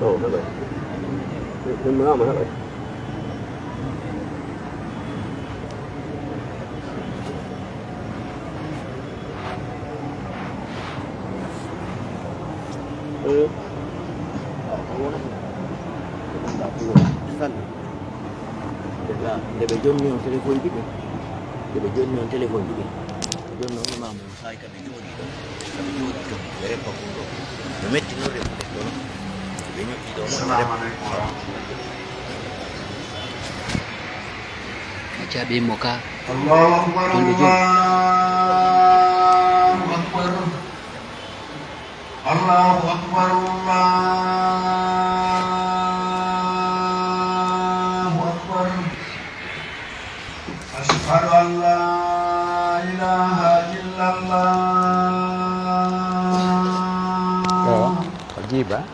ồ thế vậy nhưng mà thế vậy Lebejon yung telepon gitu. Lebejon yung telepon gitu. Lebejon no memang saya ke lebejon itu. Lebejon itu repot itu. Memet itu repot itu. Lebejon itu repot. Baca di muka. Allahu Akbar. Allahu Akbar. Allahu Akbar. Asyhadu an la ilaha illallah. Wajib ah.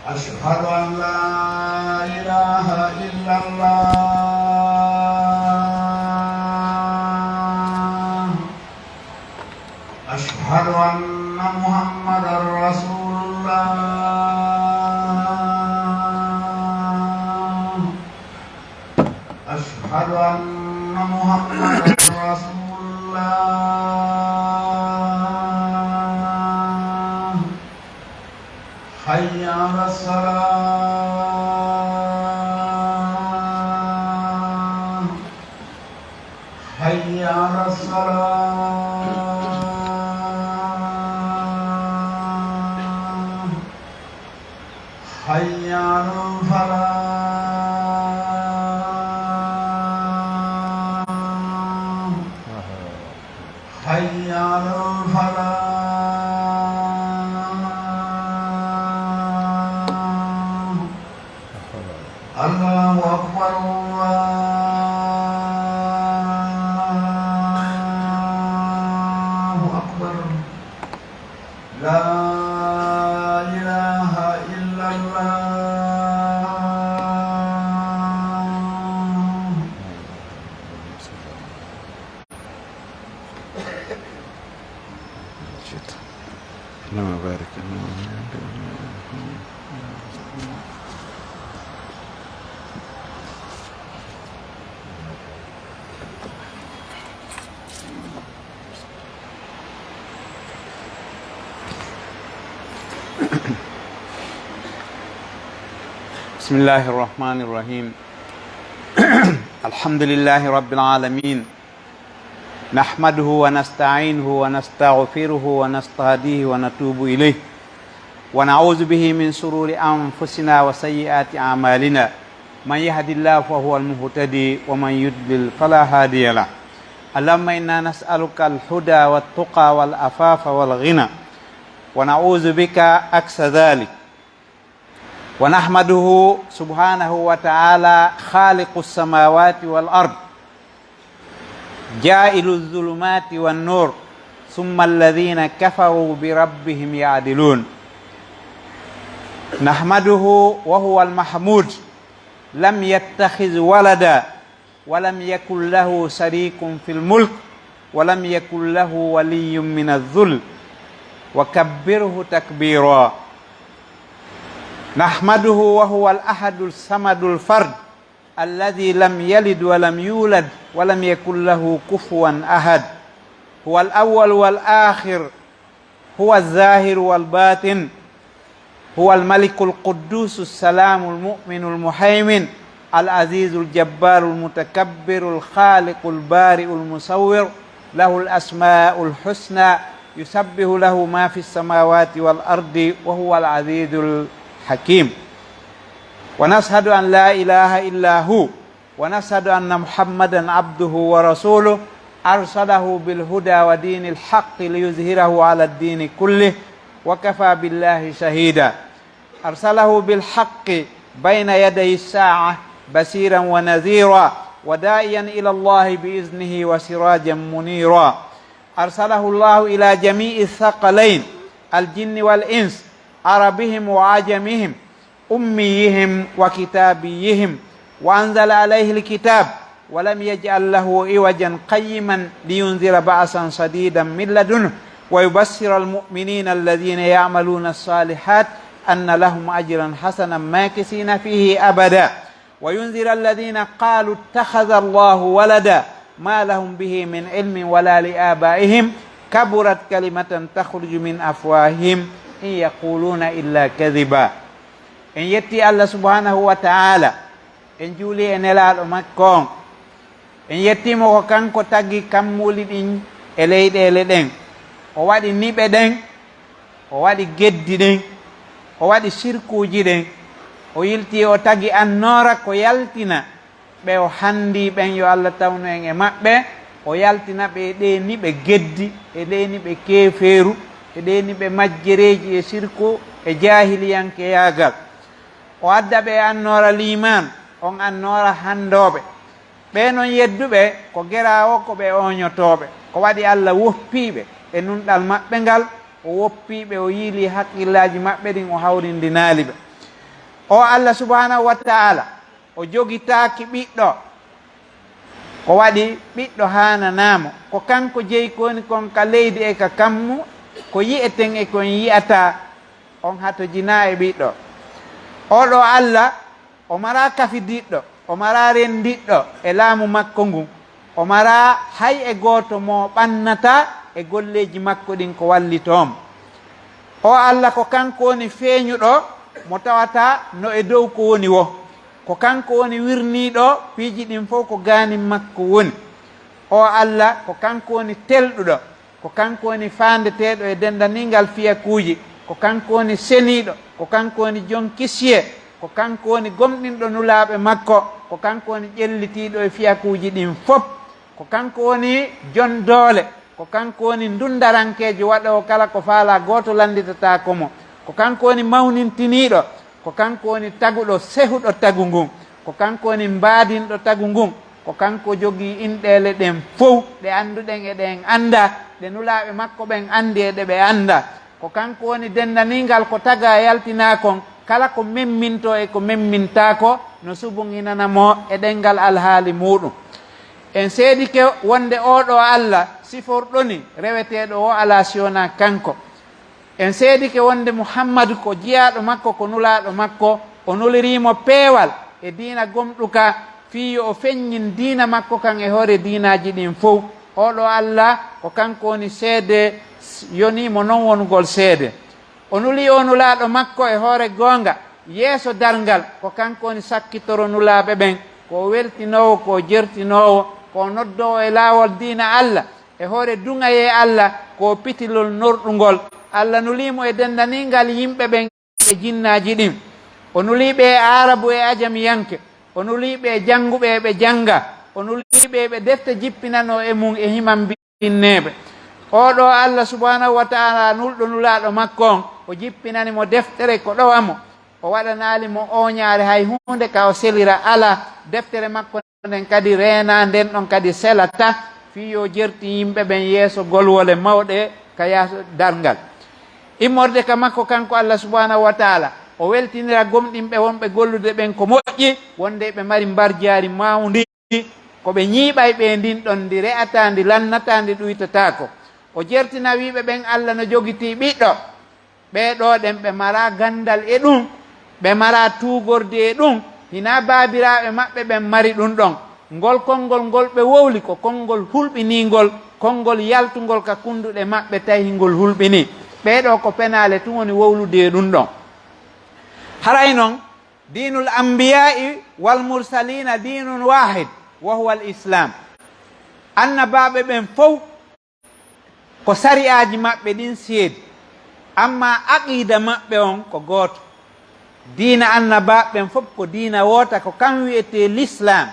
Asyhadu an la ilaha illallah. Asyhadu anna Muhammadar Rasulullah. Asyhadu anna Muhammadar Rasulullah. Hayya 'alas salah. Hayya 'alas salah. Hayya 'alal falah. Hayya 'alal falah. Allahu Akbar. Allahu Akbar. La ilaha illallah. Nama barik. Bismillahirrahmanirrahim. Alhamdulillahi rabbil alamin. Nahmaduhu wa nasta'inuhu wa nastaghfiruhu wa nastahdihi wa natubu ilayh. Wa na'udzu bihi min sururi anfusina wa sayyiati a'malina. Man yahdihillahu fahuwal muhtadi wa man yudlil fala hadiyalah. Allahumma inna nas'aluka al-huda wat-tuqa wal-afafa wal-ghina. Wa na'udzu bika aksa dhalik. Wa nahmaduhu subhanahu wa ta'ala khaliqus samawati wal ard ja'iluz zulumati wan nur thumma alladhina kafaru bi rabbihim ya'dilun. Nahmaduhu wa huwal mahmud lam yattakhiz walada wa lam yakul lahu sharikun fil mulk wa lam yakul lahu waliyyun minadh dhul wa kabbirhu takbira. Nahmaduhu wa huwal ahadul samadul fard alladzi lam yalid wa lam yulad wa lam yakul lahu kufuwan ahad. Huwal awwal wal akhir, huwaz zahir wal batin, huwal malikul quddusus salamul mu'minul muhaimin al azizul jabbarul mutakabbirul khaliqul bari'ul musawwir lahul asmaul husna yusabbihu lahu ma fis samawati wal ardi wa huwal azizul hakim. Wa nashhadu an la ilaha illa hu wa nashhadu anna Muhammadan abduhu wa rasuluh arsalahu bil huda wa dinil haqqi liyuzhirahu 'ala ad-dini kullih wa kafa billahi shahida. Arsalahu bil haqqi baina yaday as-sa'ah basiran wa nadhira wa da'iyan ila Allah bi iznihi wa sirajan munira. Arsalahu Allah ila jami'i thaqalain al-jinni wal ins عربهم وعجمهم أميهم وكتابيهم وأنزل عليه الكتاب ولم يجعل له عوجا قيما لينذر بأسا شديدا من لدنه ويبشر المؤمنين الذين يعملون الصالحات أن لهم أجرا حسنا ماكثين فيه أبدا وينذر الذين قالوا اتخذ الله ولدا ما لهم به من علم ولا لآبائهم كبرت كلمة تخرج من أفواههم إن يقولون إلا كذبا إن يتي الله سبحانه وتعالى إن جولي إن لا مكون إن يتي مو كانكو تاغي كامولي دين إليدين o waɗi niɓe ɗen o waɗi geddi ɗen o waɗi sirkuji ɗen o yilti o tagi annora ko yaltina ɓe o handi ɓen yo Allah tawnu en e maɓɓe o yaltina ɓe e ɗe niɓe geddi e ɗe niɓe keeferu e ɗe niɓe majjereji e sirku e jahiliyankeyagal o adda ɓe annora liman on annora handoɓe ɓe noon yedduɓe ko gerawo ko ɓe oñotoɓe ko waɗi Allah woppiɓe e nunɗal maɓɓe ngal o woppiɓe o yiili haqqillaji maɓɓe ɗin o hawrindinaali ɓe o Allah subhanahu wa taala o jogitaaki ɓiɗɗo ko waɗi ɓiɗɗo hananamo ko kanko jeyi koni kon ka leydi e ka kammu ko yi'eten e kon yi'ata on hato jina e ɓiɗɗo oɗo Allah o mara kafidiɗɗo o mara rendiɗɗo e laamu makko ngun o mara hay e goto mo ɓannata e golleji makko ɗin ko wallitoom o Allah ko kanko woni feeñuɗo mo tawata no e dow ko woni wo ko kanko woni wirniɗo piiji ɗin fof ko gaani makko woni o Allah ko kanko woni telɗuɗo ko kanko woni fandeteɗo e dendaningal fiyakuuji ko kanko woni seniɗo ko kanko woni jon kisiye ko kanko woni gomɗinɗo nulaaɓe makko ko kanko woni ƴellitiɗo e fiyakuuji ɗin fof ko kanko woni jon doole ko kanko woni ndundarankejo waɗowo kala ko faala goto landitata komo ko kanko woni mawnintiniɗo ko kanko woni taguɗo sehuɗo tagu ngun ko kanko woni mbaadinɗo tagu ngun ko kanko jogii inɗele ɗen fof ɗe annduɗen e ɗen annda ɗe nulaaɓe makko ɓen anndi e ɗe ɓe annda ko kanko woni dendaningal ko taga yaltina kon kala ko memminto e ko memmintako no subuginanamo e ɗengal alhaali muɗum en seedike wonde oɗo Allah siforɗoni reweteɗo o ala siwona kanko en seedike wonde Muhammadu ko jiyaɗo makko ko nulaɗo makko o nulirimo peewal e diina gomɗuka fiyo o feññin diina makko kan e hoore diinaji ɗin fof oɗo Allah ko kanko woni seede yonimo non wongol seede o nuli o nulaɗo makko e hoore gonga yeeso dargal ko kanko woni sakkitoro nulaɓe ɓen ko weltinowo ko jertinowo ko noddowo e laawol diina Allah e hoore dungaye Allah ko pitilol norɗugol Allah nulimo e dendaningal yimɓe ɓen e jinnaji ɗin o nuliɓe e arabu e ajamiyanke o nuliɓe e jannguɓe ɓe jannga o nuliɓe ɓe defte jippinano e mum e himan binneɓe oɗo Allah subhanahu wa taala nulɗo nulaɗo makko on o jippinanimo deftere ko ɗowamo o waɗanalimo oñaare hay hunde ka o selira ala deftere makko nden kadi reena nden ɗon kadi selata fiyo jerti yimɓe ɓen yeeso golwole mawɗe ka yaso dargal immorde ka makko kanko Allah subhanahu wa taala o weltinira gomɗinɓe wonɓe gollude ɓen ko moƴƴi wonde ɓe mari mbarjaari mawndi ko ɓe ñiiɓay ɓe ndin ɗon ndi re'ata ndi lannata ndi ɗuytatako o jertina wiɓe ɓen Allah no jogiti ɓiɗɗo ɓeɗo ɗen ɓe mara gandal e ɗum ɓe mara tuugorde e ɗum hina baabiraɓe maɓɓe ɓen mari ɗum ɗon ngol konngol ngol ɓe wowli ko konngol hulɓiningol konngol yaltugol ka kunduɗe maɓɓe tawi ngol hulɓini ɓeɗo ko penale tun woni wowlude e ɗum ɗon haray noon dinul ambiyai wal mursalina dinun wahid wa huwa al islam annabaɓe ɓen fof ko sariyaji maɓɓe ɗin seedi amma aqida maɓɓe on ko gooto diina annabaɓen fof ko diina woota ko kam wiyete l'islam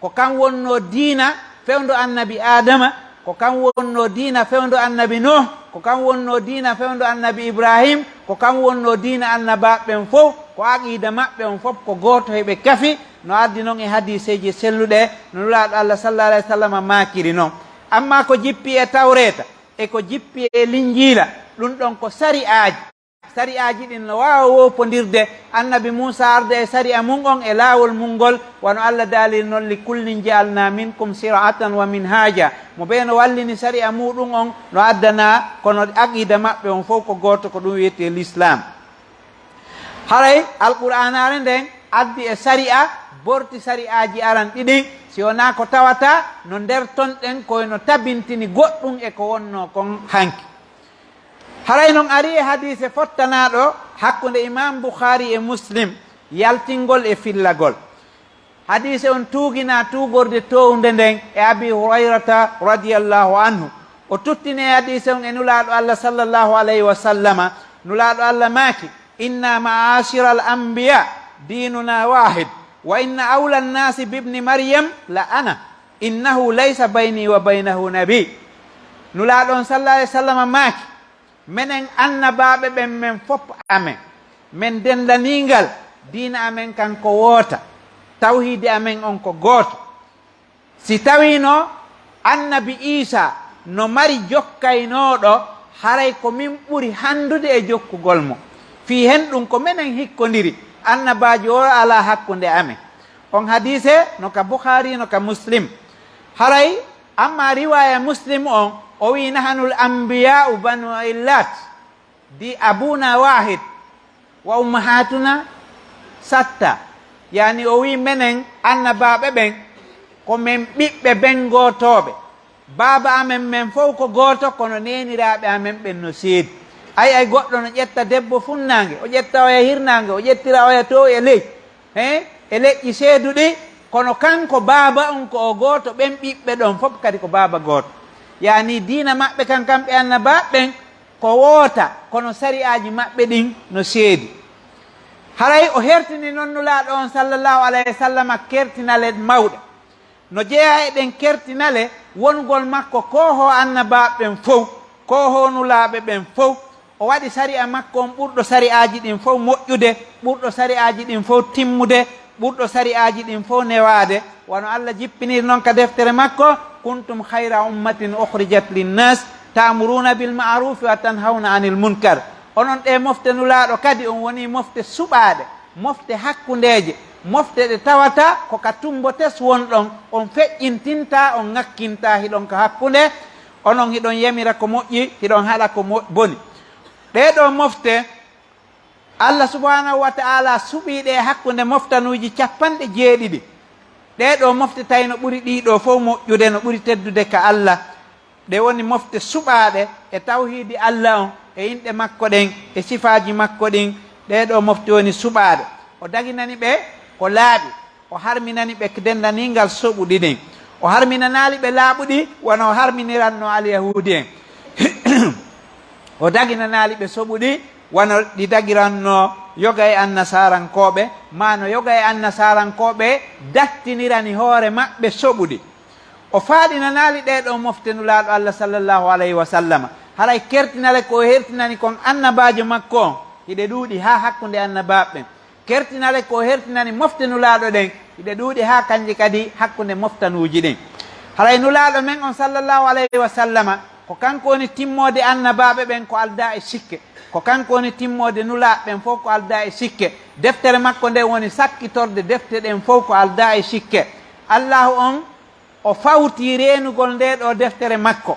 ko kam wonno diina fewndo annabi adama ko kam wonno diina fewndo annabi nuh ko kam wonno diina fewndo annabi ibrahim ko kam wonno diina annabaɓen fof ko aqida maɓɓe on fof ko gooto heɓe kafi no addi noon e hadiseji selluɗe no nulaɗo Allah sallallahu alayhi wa sallam makiri noon amma ko jippi e tawreta e ko jippi e linjila ɗum ɗon ko sari'aji ɗin no wawa wopodirde annabi Musa arde e sari'a mum on e laawol mum ngol wano Allah daaliri noon li kullin jaalna minkum sir'atan wa minhaja mo ɓe no wallini sari'a muɗum on no addana kono aqida maɓɓe on fof ko goto ko ɗum wiyete l'islam haray alqur'anare nden addi e sari'a borti sari'aji aran ɗiɗin si wona ko tawata no nder ton ɗen koyno tabintini goɗɗum e ko wonno kon hanki haray noon ari e hadise fottanaɗo hakkude imam boukhari e muslim yaltingol e fillagol hadise on tuugina tuugorde towde nden e abi hurayrata radiallahu anhu o tuttine hadise on e nulaɗo allah sallllahu alayhi wa sallama nulaɗo allah maaki inna maashira al anbiya dinuna wahid wa inna awla nnasi bibni maryam la ana innahu laysa bayni wa baynahu nabi nulaɗo on sallah alih sallam maaki menen annabaɓe ɓen men fop amen min dendanigal diina amen kanko woota tawhide amen on ko gooto si tawino annabi isa no mari jokkaynoɗo haray ko min ɓuri handude e jokkugol mo fi hen ɗum ko minen hikkodiri annabaji o ala hakkude amen on hadise no ka boukhari no ka muslim haray amma riwaya muslim on o wi nahanul ambiya'u banu illat di abuna wahid wa ummahatuna satta yani o wi menen annabaɓe ɓen ko men ɓiɓɓe ɓen gotoɓe baba amen men fof ko goto kono neniraɓe amen ɓen no seedi ay goɗɗo no ƴetta debbo funnangue o ƴetta oya hirnangue o ƴettira oya to e ley e leƴƴi seeduɗi kono kanko baba on ko o goto ɓen ɓiɓɓe ɗon fof kadi ko baba goto yani diina maɓɓe kan kamɓe annabaɓen ko woota kono sari'aji maɓɓe ɗin no seedi haray o hertini noon nulaɗo on sallllahu alayhi wa sallam kertinale mawɗe no jeeya e ɗen kertinale wongol makko koho annabaɓen fof koho nulaɓe ɓen fof o waɗi sari'a makko on ɓurɗo sari'aji ɗin fof moƴƴude ɓurɗo sari'aji ɗin fof timmude ɓurɗo sari'aji ɗin fof newade wono allah jippiniri noon ka deftere makko kuntum hayra ummatin ukhrijat linnas ta'muruna bil ma'rufi wa tanhawna anil munkar onon ɗe mofte nulaɗo kadi on woni mofte suɓaɗe mofte hakkundeje mofte ɗe tawata ko ka tumbotes wonɗon on feƴƴintinta on ŋakkinta hiɗon ko hakkunde onon hiɗon yamira ko moƴƴi hiɗon haɗa ko boni ɗeɗo mofte allah subhanahu wa ta'ala suɓiɗe hakkunde moftanuji 70 ɗeɗo mofte tawi no ɓuri ɗiɗo fof moƴƴude no ɓuri teddude ka allah ɗe woni mofte suɓaɗe e tawhidi allah on e inɗe makko ɗen e sifaji makko ɗin ɗeɗo mofte woni suɓaɗe o daginani ɓe ko laaɓi o harminani ɓe dendanigal soɓuɗi ɗin o harminanali ɓe laaɓuɗi wona o harminiranno alyahudi en o daginanali ɓe soɓuɗi wona ɗi dagiranno yoga e annasarankoɓe ma no yoga e annasarankoɓe dattinirani hoore maɓɓe soɓuɗi o faaɗinanali ɗeɗo moftenulaɗo allah sallllahu alayhi wa sallama haray kertinale ko hertinani kon annabajo makko on hiɗe ɗuuɗi ha hakkude annabaɓeɓen kertinale ko hertinani moftenulaɗo ɗen hiɗe ɗuuɗi ha kanji kadi hakkude moftanuji ɗin haray nulaɗo men on sallllahu alayhi wa sallama ko kanko woni timmode annabaɓe ɓen ko alda e sikke ko kanko woni timmode nulaɓe ɓen fof ko alda e sikke deftere makko nde woni sakkitorde defte ɗen fof ko alda e sikke allahu on o fawti renugol nde ɗo deftere makko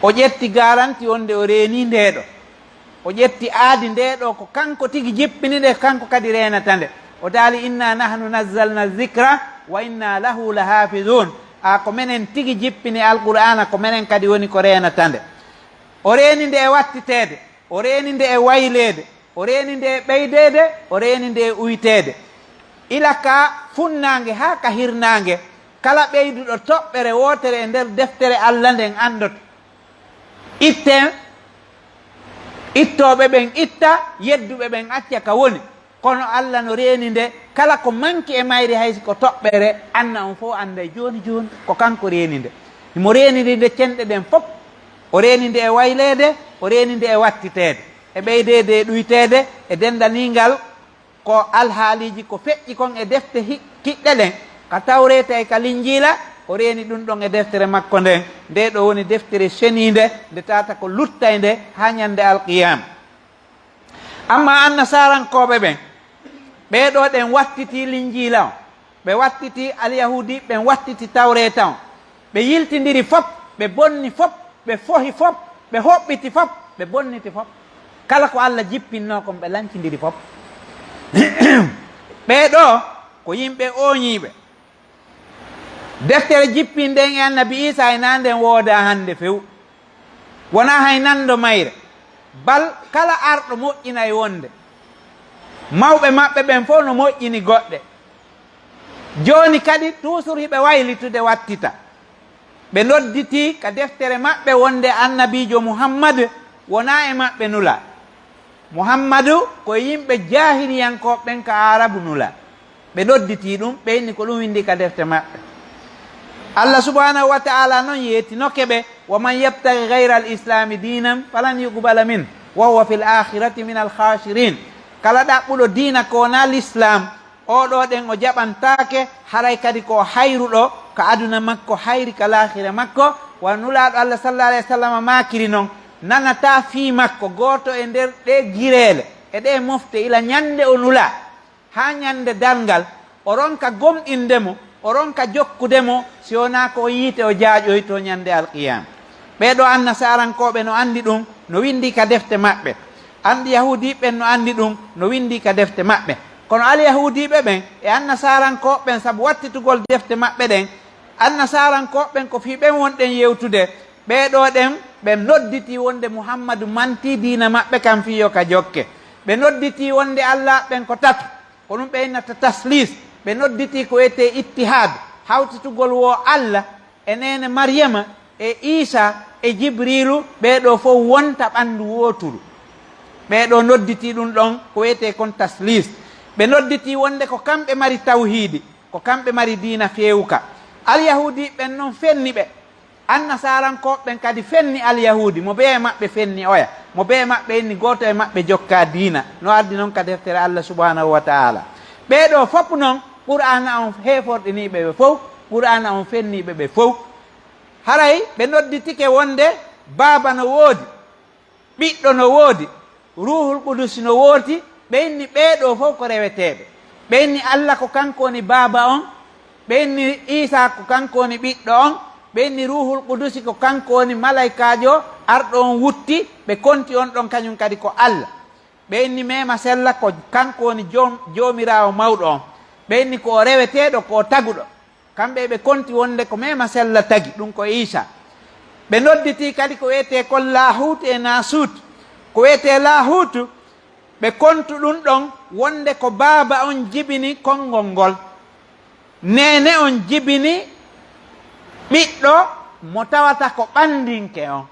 o ƴetti garanti wonde o reeni ndeɗo o ƴetti aadi ndeɗo ko kanko tigi jippiniɗe kanko kadi renata nde o daali inna nahnu nazzalna zicra wa inna lahu la hafidun ko menen tigi jippini alqur'ana ko menen kadi woni ko renata nde o reeni nde e wattitede o reeni nde e waylede o reeni nde e ɓeydede o reeni nde e uytede ila ka funnange ha ka hirnange kala ɓeyduɗo toɓɓere wotere e nder deftere allah nden andoto ittoɓe ɓen itta yedduɓe ɓen acca ka woni kono allah no reeni nde kala ko manki e mayri haysi ko toɓɓere anna on fof anda joni joni ko kanko reeni nde mo reeni nde cenɗe ɗen fof o reeni nde e waylede o reeni nde e wattitede e ɓeydede e ɗuytede e dendanigal ko alhaaliji ko feƴƴi kon e defte kiɗɗe ɗen ka tawreta e ka linjila o reeni ɗum ɗon e deftere makko nden nde ɗo woni deftere senide nde tata ko luttay nde ha ñande alqiyama amma annasarankoɓe ɓen ɓeɗo ɗen wattiti linjila o ɓe wattiti alyahudi ɓen wattiti tawreta o ɓe yiltidiri fop ɓe bonni fop ɓe fohi fop ɓe hoɓɓiti fop ɓe bonniti fop kala ko allah jippinno kon ɓe lancidiri fop ɓeeɗo ko yimɓe ooñiiɓe. deftere jippinɗen e annabi isa e nanden wooda hannde few, wona hay nanndo mayre, bal kala arɗo moƴƴina e wonde. mawɓe maɓɓe ɓen fof no moƴƴini goɗɗe. jooni kadi toujours hiɓe waylitude wattita. ɓe nodditi ka deftere maɓɓe wonde annabiijo muhammadu wona e maɓɓe nula. muhammadu ko yimɓe jahiliyankoɓen ka arabu nula. ɓe nodditi ɗum, ɓe inni ko ɗum windi ka defte maɓɓe. allah subhanahu wa taala noon yeetinoke ɓe: wa man yabtagi gayra al islami dinan falan yuqbala min wa huwa fi l akhirati min al khasirin. kala ɗaɓɓuɗo diina ko wona l'islam, oɗo ɗen o jaɓantake, haray kadi ko hayruɗo ko aduna makko hayri ka lahira makko. wa nulaɗo allah sallallah alayhi wa sallam makiri noon, nanata fii makko goto e nder ɗe gireele e ɗe mofte ila ñande o nula ha ñande dalngal, o ronka gomɗindemo, o ronka jokkudemo, si wona ko yiite o jaaƴoy to ñande alqiyama. ɓeɗo annasarankoɓe no andi ɗum, no windi ka defte maɓɓe. andi yahudiɓen no andi ɗum, no windi ka defte maɓɓe. kono alyahudiɓe ɓen e annasarankoɓen, saabu wattitugol defte maɓɓe ɗen, annasarankoɓen ko fi ɓen wonɗen yewtude, ɓeɗo ɗen ɓe nodditi wonde muhammadu manti diina maɓɓe kam fiyo ka jokke. ɓe nodditi wonde allah ɓen ko tatu, ko ɗum ɓe innata taslis. ɓe nodditi ko wiyete ittihad, hawtitugol wo allah e nene maryama e isa e jibrilu, ɓeɗo fof wonta ɓandu woturu. ɓeɗo nodditi ɗum ɗon ko wiyete kon taslis. ɓe nodditi wonde ko kamɓe mari tawhidi, ko kamɓe mari diina fewuka. alyahudi ɓen noon fenni ɓe, annasarankoɓen kadi fenni alyahudi, mo ɓe maɓɓe fenni oya, mo ɓe maɓɓe inni goto e maɓɓe jokka diina, no ardi noon ka deftere allah subhanahu wa taala. ɓeɗo fof noon qur'ana on heforɗiniɓe ɓe fof, qur'ana on fenniɓe ɓe fof. haray ɓe nodditike wonde baaba no woodi, ɓiɗɗo no woodi, ruhul qudusi no wooti. ɓe inni ɓeɗo fof ko reweteɓe. ɓe inni allah ko kanko woni baaba on, ɓe inni isa ko kanko woni ɓiɗɗo on, ɓe inni ruhul qudusi ko kanko woni malaikajo arɗo on wutti, ɓe konti on ɗon kañum kadi ko allah. ɓe inni mema sella ko kanko woni jomirawo mawɗo on. ɓe inni ko o reweteɗo, ko taguɗo, kamɓe ɓe konti wonde ko mema sella tagi, ɗum ko isa. ɓe nodditi kadi ko wiyete kon lahut e nasut. ko wiyete lahutu ɓe kontu ɗum ɗon wonde ko baaba on jibini konngol ngol, nene on jibini ɓiɗɗo mo tawata ko ɓandinke on,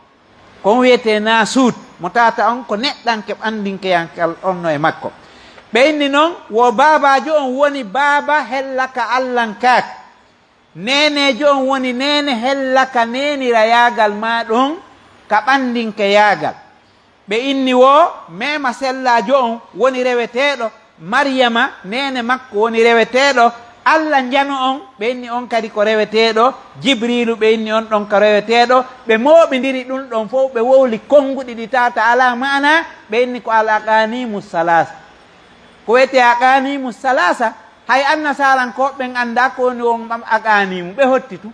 kon wiyete nasut, mo tawata on ko neɗɗanke ɓandinkeyankal onno e makko. ɓe inni noon wo baabajo on woni baaba hellaka allahnkaaka, nenejo on woni nene hellaka nenira yaagal maɗum ka ɓandinke yaagal. ɓe inni wo mema sellajo on woni reweteɗo, maryama nene makko woni reweteɗo, allah jano on ɓe inni on kadi ko reweteɗo, jibrilu ɓe inni on ɗon ko reweteɗo. ɓe moɓidiri ɗum ɗon fof, ɓe wowli konguɗi ɗi tata ala mana, ɓe inni ko al aqanimu salasa. ko wiyete aqanimu salasa, hay annasarankoɓen anda ko woni on aqanimu, ɓe hottitu.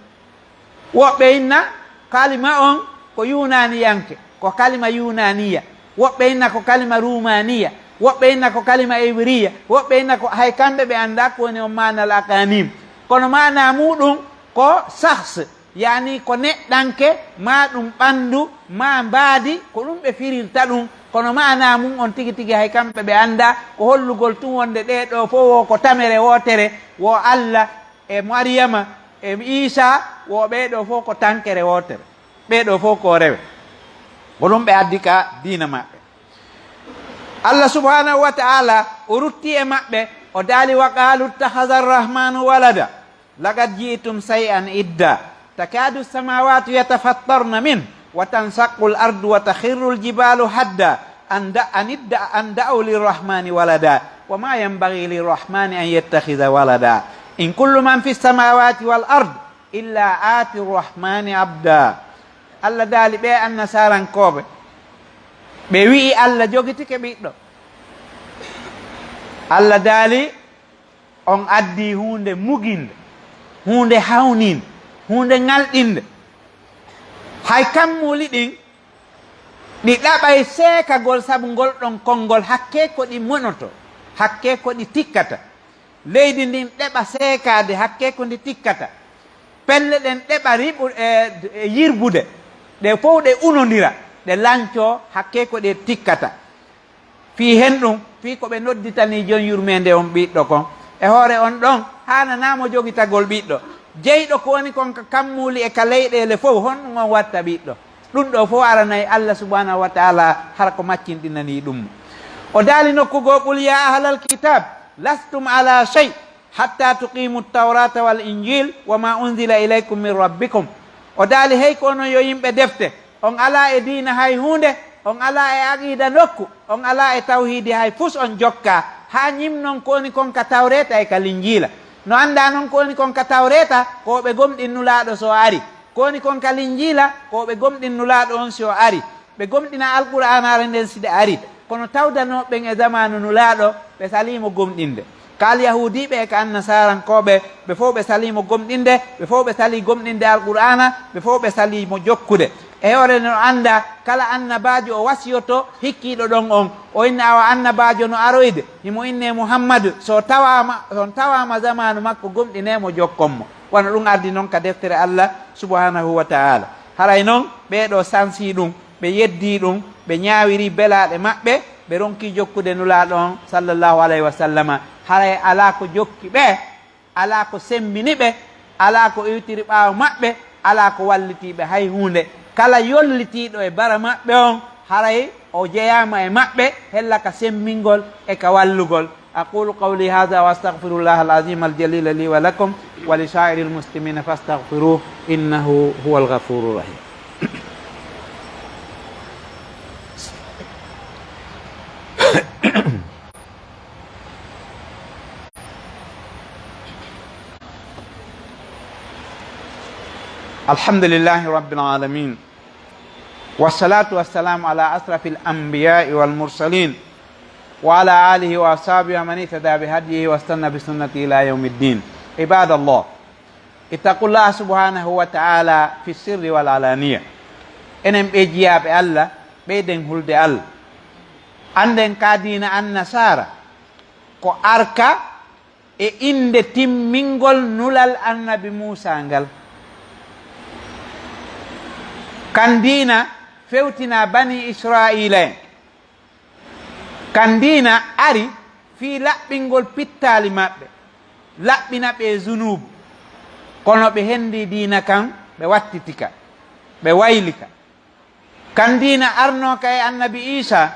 woɓɓe inna kalima on ko yunaniyanke, ko kalima yunaniya. woɓɓe inna ko kalima rumaniya, woɓɓe inna ko kalima ibriya, woɓɓe inna ko hay kamɓe ɓe anda ko woni on manal aqanim. kono mana muɗum ko sahs, yani ko neɗɗanke ma ɗum ɓandu ma mbaadi, ko ɗum ɓe firirta ɗum. kono mana mum on tigi tigi hay kamɓe ɓe anda ko hollugol tun wonde ɗeɗo fof wo ko tamere wotere, wo allah e maryama e isa, wo ɓeɗo fof ko tankere wotere, ɓeɗo fof ko rewe. ko ɗum ɓe addi ka diina maɓɓe. allah subhanahu wa taala o rutti e maɓɓe, o daali wa qalu ittakhadha arrahmanu walada laqad ji'tum shay'an idda takadu samawatu yatafattarna min wa tansaqu l ardu wa takhirru l jibalu hadda an da'u lirrahmani walada wa ma yanbaghi lirrahmani an yattakhidha walada in kullu man fi samawati wal ard illa ati rrahmani abda. allah daali ɓe annasarankoɓe, ɓe wi'i allah jogitike ɓiɗɗo. allah daali on addi hunde muginde, hunde hawninde, hunde ngalɗinde. hay kammuli ɗin ɗi ɗaɓay seekagol, sabu ngol ɗon konngol hakke ko ɗi monoto. hakke ko ɗi tikkata, leydi ndin ɗeɓa seekade hakke ko ndi tikkata, pelle ɗen ɗeɓa yirbude, ɗe fof ɗe unodira ɗe lanco hakke ko ɗe tikkata. fi hen ɗum fi ko ɓe nodditani jon yurmede on ɓiɗɗo kon e hoore on ɗon hananamo jogitagol ɓiɗɗo, jeyɗo ko woni kon ka kammuli e ka leyɗele fof honɗum on watta ɓiɗɗo. ɗum ɗo fof aranayi Allah subhanahu wa taala hara ko maccinɗinani ɗum. o daali nokkugo qul ya ahlal kitab lastum ala shay hatta tuqimu tawrata wal injil wa ma unzila ilaykum min rabbikum. o daali hey ko onon yo yimɓe defte, on ala e diina hay hunde, on ala e aqida nokku, on ala e tawhidi hay fus on jokka ha ñimnon ko woni kon ka tawreta e ka linjila. no anda noon ko woni kon ka tawreta ko ɓe gomɗinnulaɗo so ari, ko woni kon ka linjila ko ɓe gomɗinnulaɗo on so ari. ɓe gomɗina alqur'anare nden siɗe ari, kono tawdanoɓen e zamanu nulaɗo ɓe salimo gomɗinde. kal yahudiɓe e ka annasarankoɓe ɓe fof ɓe salimo gomɗinde, ɓe fof ɓe sali gomɗinde alqur'ana, ɓe fof ɓe salimo jokkude. e hore no anda kala annabajo o wasiyoto hikkiɗo ɗon on o inne awa annabajo no aroyde himo inne muhammadu son tawama zamanu makko gomɗinemo jokkonmo. wona ɗum ardi noon ka deftere Allah subhanahu wa taala. haray noon ɓeɗo sansi ɗum, ɓe yeddi ɗum, ɓe ñawiri belaɗe maɓɓe, ɓe ronki jokkude nulaɗo on sallllahu alayhi wa sallama. haray ala ko jokki ɓe, ala ko semmini ɓe, ala ko iwtiri ɓaawo maɓɓe, ala ko wallitiɓe hay hunde. kala yollitiɗo e bara maɓɓe on haray o jeyama e maɓɓe hella ka semmingol e ka wallugol. aqulu qawli hadha wa astaghfirullah alazim aljalila li wa lakum wa li sa'iril muslimina fastaghfiruh innahu huwal ghafurur rahim. alhamdulillahi rabbil alamin wassalatu wassalamu ala asrafil anbiya'i wal mursalin wa ala alihi wa ashabihi wa man ihtada bi hadihi wastanna bi sunnati ila yaumiddin. ibadallah, ittaqullaha subhanahu wa ta'ala fi sirri wal alaniya. enen ɓe jiyaɓe Allah ɓeyden hulde Allah, anden ka dina annasara ko arka e inde timmingol nulal annabi Musa ngal. kan dina fewtina bani israila en, kan dina ari fi laɓɓingol pittali maɓɓe, laɓɓina ɓe zunubu, kono ɓe hendi dina kan ɓe wattitika ɓe waylika. kan dina arnoka e annabi Isa,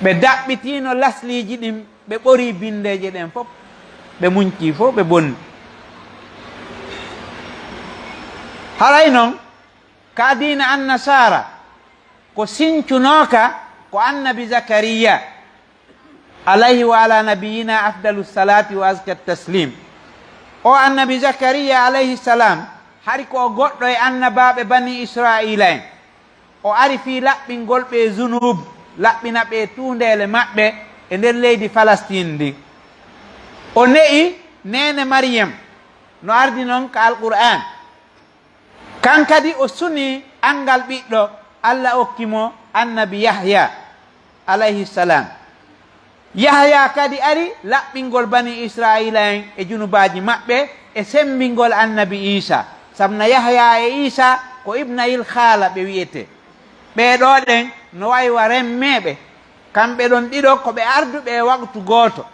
ɓe daɓɓitino lasliji ɗin, ɓe ɓori bindeje ɗen fof, ɓe muñci fof ɓe bonni. haray noon ka dina annasara ko sincunoka ko annabi Zakariya alayhi wa ala nabiyina afdalu salati wa azka taslim. o annabi Zakariya alayhi salam hari ko goɗɗo e annabaɓe bani israila en, o ari fi laɓɓingol ɓe zunub, laɓɓina ɓe tundele maɓɓe e nder leydi Palestine ndi. o ne'i nene Maryam no ardi noon ka alqur'an. kan kadi o suni angal ɓiɗɗo Allah okkimo annabi Yahya alayhi salam. Yahya kadi ari laɓɓingol bani israila en e junubaji maɓɓe e sembingol annabi Isa. sabna Yahya e Isa ko ibnayil khala ɓe wiyete. ɓeɗo ɗen no waywa remmeɓe, kamɓe ɗon ɗiɗo koɓe arduɓe e waktu goto,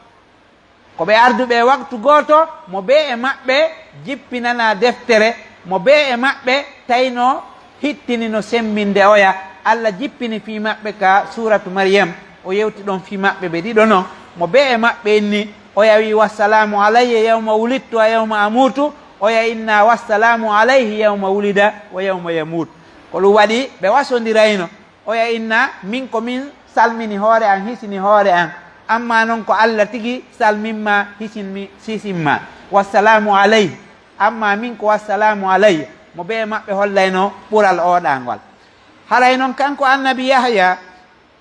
koɓe arduɓe e waktu goto. mo be e maɓɓe jippinana deftere, mo be e maɓɓe tayno hittini no sembinde oya. Allah jippini fi maɓɓe ka suratu Maryam, o yewti ɗon fi maɓɓe ɓe ɗiɗo noon. mo be e maɓɓe inni oya wi wassalamu alayya yawma wulidtu wa yawma amutu, oya inna wassalamu alayhi yawma wulida wa yawma yamut. ko ɗum waɗi ɓe wasodirayno. oya inna min ko min salmini hoore an, hisini hoore an, amma noon ko Allah tigi salminma, hisinma. wassalamu alayhi, amma min ko wassalamu alayya. mo be maɓɓe hollayno ɓural oɗangol. haray noon kanko annabi Yahya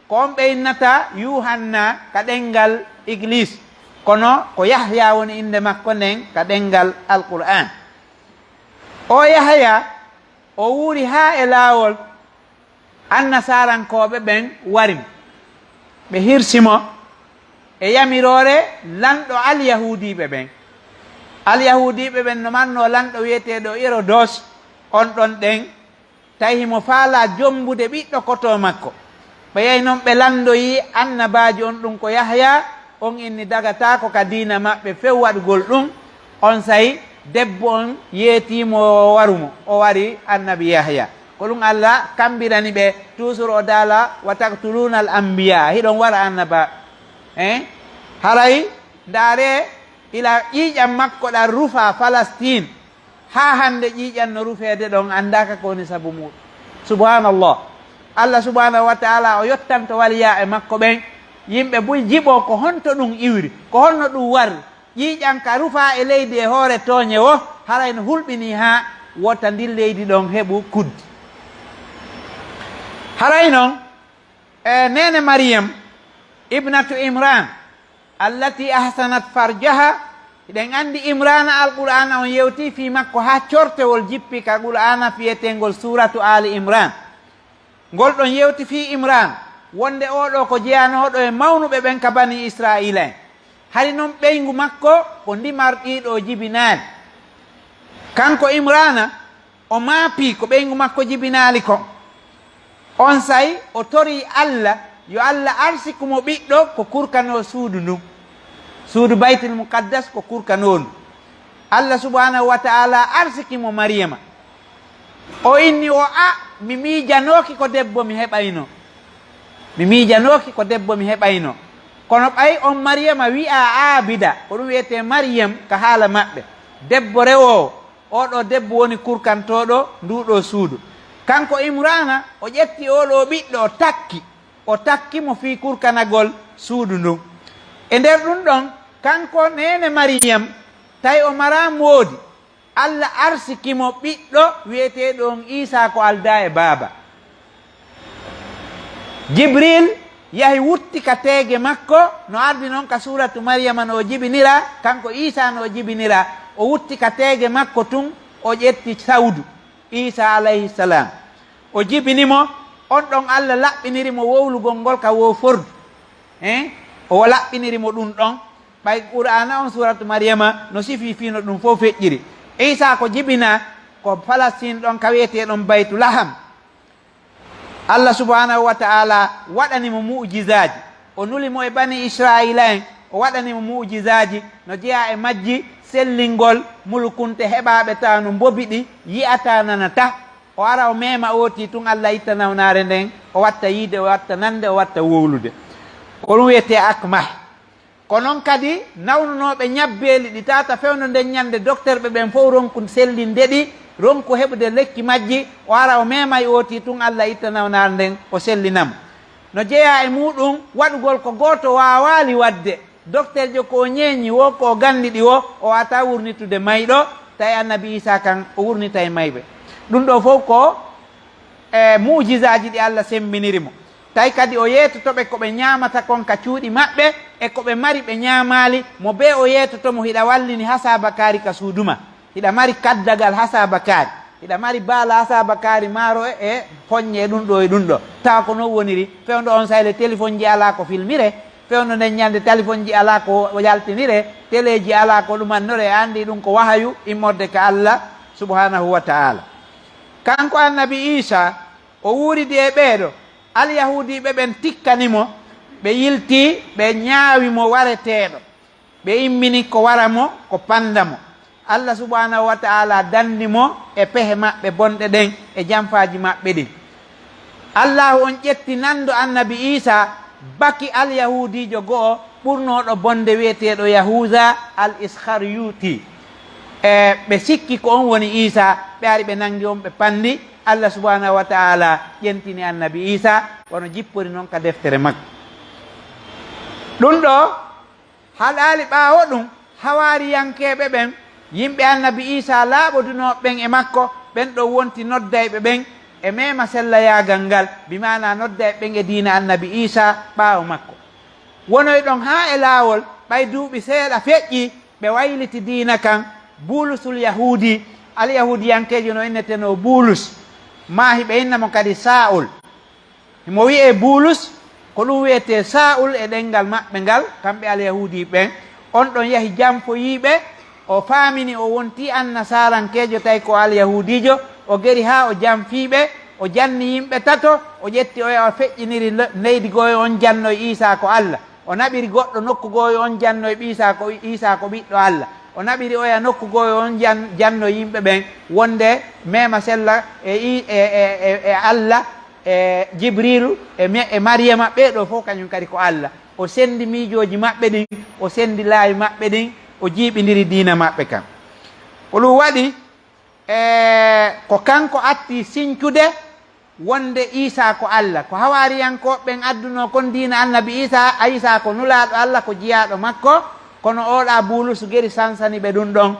ko on ɓe innata Yuhanna ka ɗengal église, kono ko Yahya woni inde makko nden ka ɗengal alqur'an. o Yahya o wuuri ha e laawol annasarankoɓe ɓen warimo, ɓe hirsimo e yamirore lanɗo alyahudiɓe ɓen. Alyahudiɓe ɓen no manno lanɗo wiyeteɗo Herodos on ɗon ɗen tawi himo faala jombude ɓiɗɗo koto makko. ɓe yehi noon ɓe landoyi annabaji on ɗum ko Yahya on inni dagatako ka diina maɓɓe few waɗugol ɗum. On sayi debbo on yeetimo warumo o wari annabi Yahya ko ɗum Allah kambirani ɓe toujours o daala wa taktuluna al ambiya hiɗon wara annaba haray ndaare ila ƴiiƴam makko ɗan rufa Palestine ha hande ƴiiƴan no rufede ɗon andaka ko woni sabu muɗum. Subhanallah, Allah subhanahu wa taala o yottanto waliya e makko ɓen yimɓe buy jiɓo ko honto ɗum iwri ko honno ɗum warri ƴiiƴan ka rufa e leydi e hoore tooñe o haray no hulɓini ha wota ndin leydi ɗon heɓu kuddi. haray noon nene Maryam ibnatu Imran allati ahsanat farjaha, eɗen andi Imrana alqur'ana on yewti fi makko ha cortewol jippi ka qur'ana fiyetengol suratu Ali Imran. Ngol ɗon yewti fi Imran wonde oɗo ko jeyanoɗo e mawnuɓe ɓen ka bani Israila en. hari noon ɓeygu makko ko ndimarɗiɗo jibinaali. Kanko Imrana o maapi ko ɓeygu makko jibinaali ko. On sayi o tori Allah yo Allah arsikumo ɓiɗɗo ko kurkano suudu ndun, suudu baytul muqaddas ko kurkano ndu. Allah subhanahu wa ta'ala arsikimo Maryama. O inni o mi miijanoki ko debbo mi heɓayno, mi miijanoki ko debbo mi heɓayno. Kono ɓay on Maryama wi'a abida ko ɗum wiyete Maryam ka haala maɓɓe, debbo rewo oɗo debbo woni kurkantoɗo nduɗo suudu. Kanko Imrana o ƴetti oɗo ɓiɗɗo o takkimo fi kurkanagol suudu ndun. E nder ɗum ɗon kanko nene Maryam tawi o mara moodi, Allah arsikimo ɓiɗɗo wiyeteɗo on Isa ko alda e baaba. Jibril yahi wutti ka teege makko no ardi noon ka suratu Maryama no o jibinira, kanko Isa no o jibinira. O wutti ka teege makko tun o ƴetti sawdu Isa alayhi salam o jibinimo. On ɗon Allah laɓɓinirimo wowlugol ngol ka wofordu o laɓɓinirimo ɗum ɗon. ɓay qur'ana on suratu Maryama no sifi fino ɗum fof feƴƴiri. Isa ko jibina ko Palestine ɗon ka wiyeteɗon baytu laham. Allah subhanahu wa ta'ala waɗanimo mu'jizaji, o nulimo e bani Israila en, o waɗanimo mu'jizaji no jeeya e majji sellingol mulkunte heɓaɓe tawa no mbobiɗi yi'ata nanata. O ara o mema oti tun Allah itta nawnare nden o watta yiide, o watta nande, o watta wowlude, ko ɗum wiyete akmah. Ko noon kadi nawnunoɓe ñabbeli ɗi tata fewno nden ñande docteur ɓe ɓen fof ronku sellinde ɗi, ronku heɓude lekki majji. O ara o memay oti tun Allah itta nawnare nden o sellinamo. No jeeya e muɗum waɗugol ko goto wawali wadde, docteur jo ko ñeñi wo ko gandi ɗi o wata wurnitude mayɗo, tawi annabi Isa kan o wurnita e mayɓe. ɗum ɗo fof ko mujizaji ɗi Allah semminirimo. tawi kadi o yeetotoɓe ko ɓe ñamata kon ka cuuɗi maɓɓe e ko ɓe mari ɓe ñamali mo be o yeetotomo hiɗa wallini hasabakari ka suuduma, hiɗa mari kaddagal hasabakari, hiɗa mari baala hasabakari maaro e poññe ɗum ɗo e ɗum ɗo. tawa ko noon woniri. fewndo on sayle téléphone ji ala ko filmire, fewndo nden ñande téléphone ji ala ko yaltinire, télé ji ala ko ɗumannore. andi ɗum ko wahayu immorde ka Allah subhanahu wa ta'ala. Kanko annabi Isa o wuridi e ɓeeɗo alyahudiɓe ɓen tikkanimo, ɓe yilti ɓe ñaawimo wareteeɗo, ɓe immini ko waramo ko pandamo. Allah subhanahu wa ta'ala dandimo e pehe maɓɓe bonɗe ɗen e jamfaji maɓɓe ɗin. Allahu on ƴetti nando annabi Isa baki alyahudijo go'o ɓurnoɗo bonde wiyeteɗo Yahuda al Iskariyuti. ɓe sikki ko on woni Isa, ɓe ari ɓe nangi on ɓe pandi. Allah subhanahu wa ta'ala ƴentini annabi Isa wono jippori noon ka deftere makko. ɗum ɗo haɗali ɓaawo ɗum hawariyankeɓe ɓen, yimɓe annabi Isa laaɓodunoɓe ɓen e makko, ɓen ɗo wonti noddayɓe ɓen e mema sella yagal ngal, bimana noddayɓe ɓen e diina annabi Isa ɓaawo makko. wonoy ɗon ha e laawol ɓay duuɓi seeɗa feƴƴi ɓe wayliti diina kan. Bulusul yahudi alyahudiyankejo no inneteno Bulus, maahi ɓe innamo kadi Saul. mo wi'e Bulus ko ɗum wiyete sa'ul e ɗengal maɓɓe ngal kamɓe alyahudi ɓen on ɗon yahi jamfoyiɓe o faamini o wonti annasarankejo tawi ko alyahudijo o gari ha o jamfiɓe o janni yimɓe tato o ƴetti o o feƴƴiniri leydi goyo on jannoye Isa ko Allah o naɓiri goɗɗo nokku goyo on jannoye Isa ko ɓiɗɗo Allah o naɓiri oya nokku goyo on janno yimɓe ɓen wonde mema sella e Allah e Jibrilu e Mariama ɓeɗo fof kañum kadi ko Allah o sendi miijoji maɓɓe ɗin o sendi laawi maɓɓe ɗin o jiiɓidiri diina maɓɓe kam ko ɗum waɗi ko kanko atti siñcude wonde Isa ko Allah ko hawariyankoɓen adduno kon diina annabi Isa ko nulaɗo Allah ko jiyaɗo makko kono oɗa Bulus geri sansani ɓe ɗum ɗon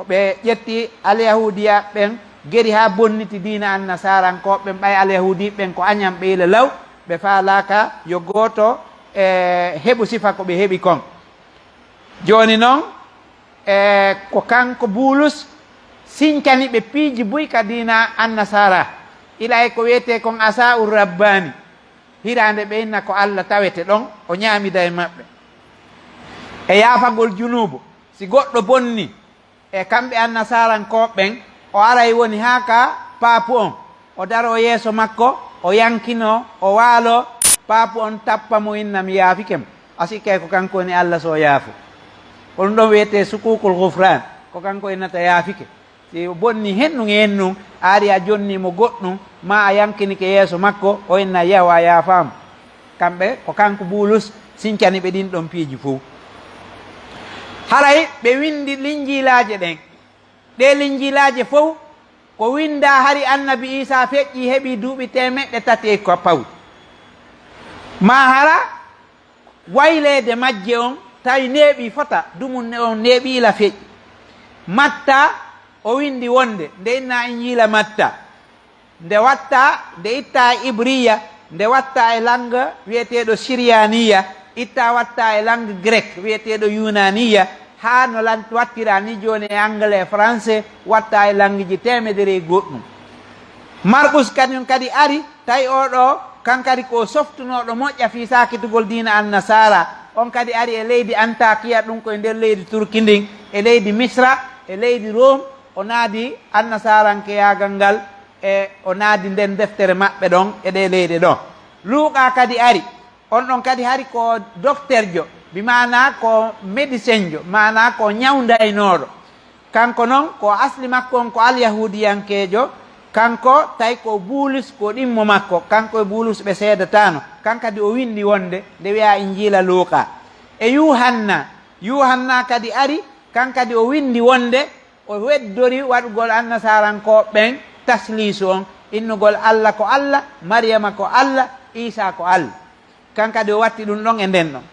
ɓe ƴetti alyahudiya ɓen geri ha bonniti diina annasarankoɓen ɓay alyahudi ɓen ko añam ɓeyle law ɓe faalaka yo goto heɓu sifa ko ɓe heɓi kon joni noon ko kanko Bulus sincani ɓe piiji buy ka dina annasara ilay ko wiyete kon asa ur rabbani hirande ɓe inna ko Allah tawete ɗon o ñamida e maɓɓe e yaafagol junubu si goɗɗo bonni e kamɓe annasarankoɓen o aray woni ha ka paapu on o daro yeeso makko o yankino o waalo paapu on tappa mo inna mi yaafikemo asikke ko kanko woni Allah so yaafu ko ɗum ɗon wiyete sukukul gufran ko kanko innata yaafike si bonni hennum e hennum a ari a jonnimo goɗɗum ma a yankinike yeeso makko o inna yaw a yaafama kamɓe ko kanko Bulus sincani ɓe ɗin ɗon piiji fo haray ɓe windi linjilaje ɗen ɗe linjilaje fof ko winda hari annabi Isa feƴƴi heeɓi duuɓi 300 ko pawɗi ma hara waylede majje on tawi neeɓi fota dumun on neeɓiila feƴƴi Matta o windi wonde nde inna injila Matta nde watta nde itta e ibriya nde watta e langue wiyeteɗo syrianiya itta watta e langue grec wiyeteɗo yunaniya ha no wattira ni joni e anglais e français watta e langue ji 100 goɗɗum Markus kañum kadi ari tawi oɗo kankadi ko softunoɗo moƴƴa fi sakitugol dina annasara on kadi ari e leydi Antakiya ɗum koye nder leydi Turki ndin e leydi Misra e leydi Rome o naadi annasarankeyagal ngal e o naadi nden deftere maɓɓe ɗon e ɗe leyɗe ɗon Luuqa kadi ari on ɗon kadi hari ko docteur jo bimana ko médecin jo mana ko ñawdaynoɗo kanko noon ko asli makko on ko alyahudiyankejo kanko tawi ko Bulus ko ɗimmo makko kanko e Bulus ɓe seedatano kankadi o windi wonde nde wiya injila Luuqa e Yuhanna kadi ari kankadi o windi wonde o weddori waɗugol annasarankoɓen taslisu on innugol Allah ko Allah Mariama ko Allah Isa ko Allah kankadi o watti ɗum ɗon e nden ɗon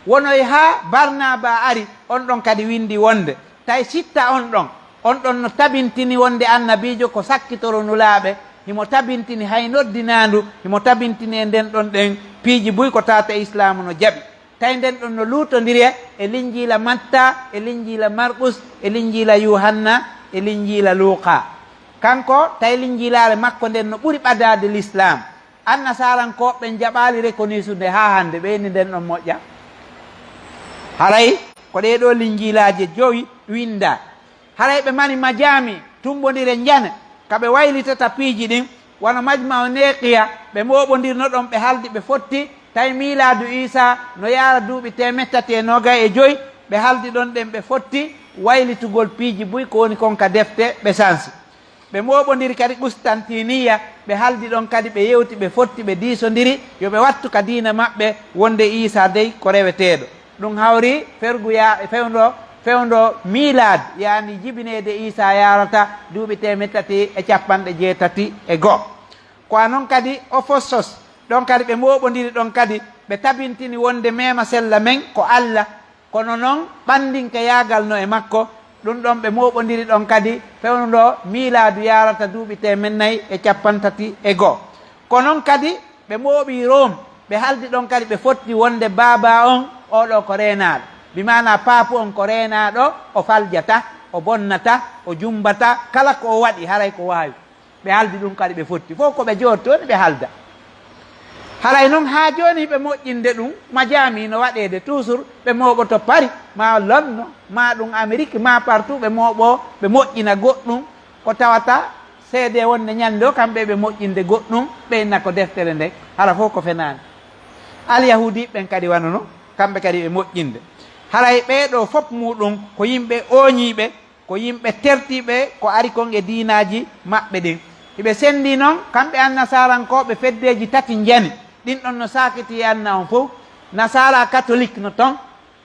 wonoy ha Barnaba ari on ɗon kadi windi wonde tawi sitta on ɗon no tabintini wonde annabijo ko sakkitoro nulaaɓe himo tabintini hay noddinandu himo tabintini e nden ɗon ɗen piiji buy ko tata islamu no jaɓi tawi nden ɗon no luutodiri e linjila Matta e linjila Markus e linjila Yuhanna e linjila Luuqa kanko tawi linjilare makko nden no ɓuri ɓadade l'islam annasarankoɓe jaɓali reconnaissude ha hande ɓeyni nden ɗon moƴƴa haray ko ɗeɗo linjilaje joyi winda haray ɓe mani majami tumbodire jana kaɓe waylitata piiji ɗin wono majma o neqiya ɓe moɓodirno ɗon ɓe haldi ɓe fotti tawi miladu Isa no yara duuɓi 395 ɓe haldi ɗon ɗen ɓe fotti waylitugol piiji buy ko woni konka defte ɓe sansi ɓe moɓodiri kadi Qustantiniya ɓe haldi ɗon kadi ɓe yewti ɓe fotti ɓe diisodiri yoɓe wattu ka diina maɓɓe wonde Isa dey ko reweteɗo ɗum hawri fewndo milad yani jibinede Isa yarata duuɓi 361 ko noon kadi Ophosos ɗon kadi ɓe moɓodiri ɗon kadi ɓe tabintini wonde mema sella men ko Allah kono noon ɓandinke yagal no e makko ɗum ɗon ɓe moɓodiri ɗon kadi fewndo miladu yarata duuɓi 431 ko noon kadi ɓe mooɓi Rome ɓe haldi ɗon kadi ɓe fotti wonde baaba on oɗo ko renaɗo bimana paapu on ko renaɗo o faljata o bonnata o jumbata kala ko o waɗi haray ko wawi ɓe haldi ɗum kadi ɓe fotti fof ko ɓe jooɗi toon ɓe halda haray noon ha joni ɓe moƴƴinde ɗum majami no waɗede toujours ɓe mooɓo to Paris ma London ma ɗum Amérique ma partout ɓe mooɓo ɓe moƴƴina goɗɗum ko tawata seede wonde ñande o kamɓe ɓe moƴƴinde goɗɗum ɓeyna ko deftere nde hara fof ko fenani alyahudi ɓen kadi wana noon kamɓe kadi ɓe moƴƴinde haray ɓeeɗo fof muɗum ko yimɓe oñiɓe ko yimɓe tertiɓe ko ari kon e diinaji maɓɓe ɗin hiɓe sendi noon kamɓe an nasarankoɓe feddeji tati jani ɗin ɗon no sakiti anna on fof nasara catholique no ton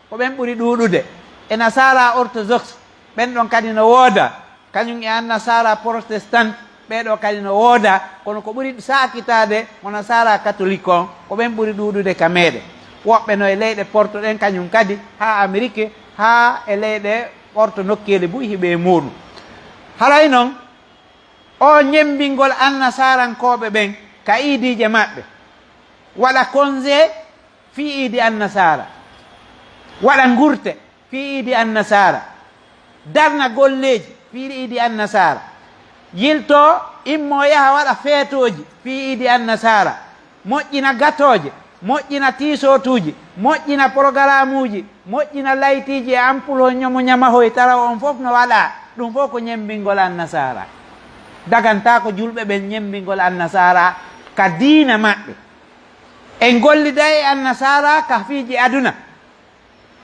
ko ɓen ɓuuri ɗuɗude e nasara orthodoxe ɓen ɗon kadi no wooda kañum e an nasara protestant ɓeɗo kadi no wooda kono ko ɓuuri sakitade mo nasara catholique on ko ɓen ɓuuri ɗuɗude ka meɗe woɓɓe no e leyɗe porto ɗen kañum kadi ha amérique ha e leyɗe porto nokkeli buy hiɓe muɗum haray noon o ñembingol an nasarankoɓe ɓen ka iidije maɓɓe waɗa congé fi iidi an nasara waɗa gurte fi iidi an nasara darna golleji fi iidi an nasara yilto immo yaha waɗa feetoji fi iidi an nasara moƴƴina gatoje moƴƴina tisotuji moƴƴina programme uji moƴƴina laytiji e ampoule o ñomo ñamahoy tara on fof no waɗa ɗum fof ko ñembingol an nasara daganta ko julɓe ɓen ñembingol an nasara ka diina maɓɓe en gollida e an nasara ka fiiji aduna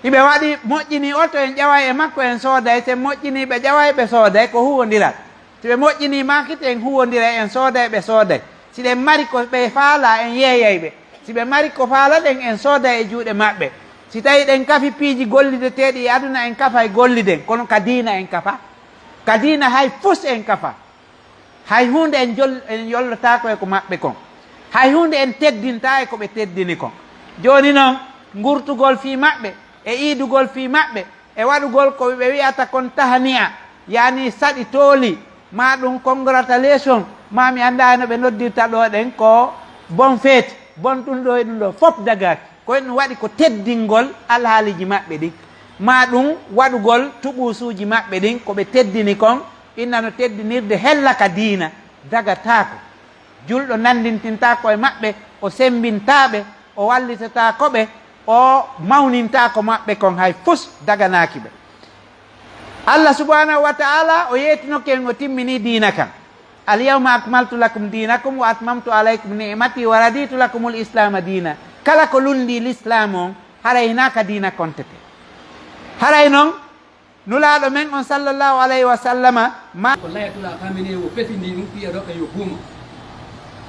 hiɓe waɗi moƴƴini oto en ƴaway e makko en sooday sen moƴƴini ɓe ƴaway ɓe sooday ko huwodirat si ɓe moƴƴini makite en huwodira en sooday ɓe sooday si ɗen mari ko ɓe faala en yeeyay ɓe si ɓe mari ko faala ɗen en sooday e juuɗe maɓɓe si tawi ɗen kafi piiji gollideteɗi e aduna en kafa e golliden kono ka diina en kafa ka diina hay fus en kafa hay hunde en yollotako e ko maɓɓe kon hay hunde en teddinta e ko ɓe teddini kon joni noon gurtugol fi maɓɓe e iidugol fi maɓɓe e waɗugol ko ɓe wiyata kon tahania yani saɗi tooli ma ɗum congratulation ma mi anda no ɓe noddirta ɗo ɗen ko bon fete bon ɗum ɗo e ɗum ɗo fof dagaki koye ɗum waɗi ko teddingol alhaaliji maɓɓe ɗin ma ɗum waɗugol tuɓusuji maɓɓe ɗin ko ɓe teddini kon inna no teddinirde hellaka diina dagatako julɗo nandintintako e maɓɓe o sembintaɓe o wallitata koɓe o mawnintako maɓɓe kon hay fus daganaki ɓe Allah subhanahu wa ta'ala o yetinoke en o timmini diina kan alyawma akmaltu lakum dinakum wa atmamtu alaykum ni'mati wa raditu lakum l'islama dina kala ko lundi l'islam on haray hinaka diina kontete haray noon nulaɗo men on sallllahu alayhi wa sallama ma ko layatula kamine o fefindi ɗum ɓiya ɗoɓe yo buuma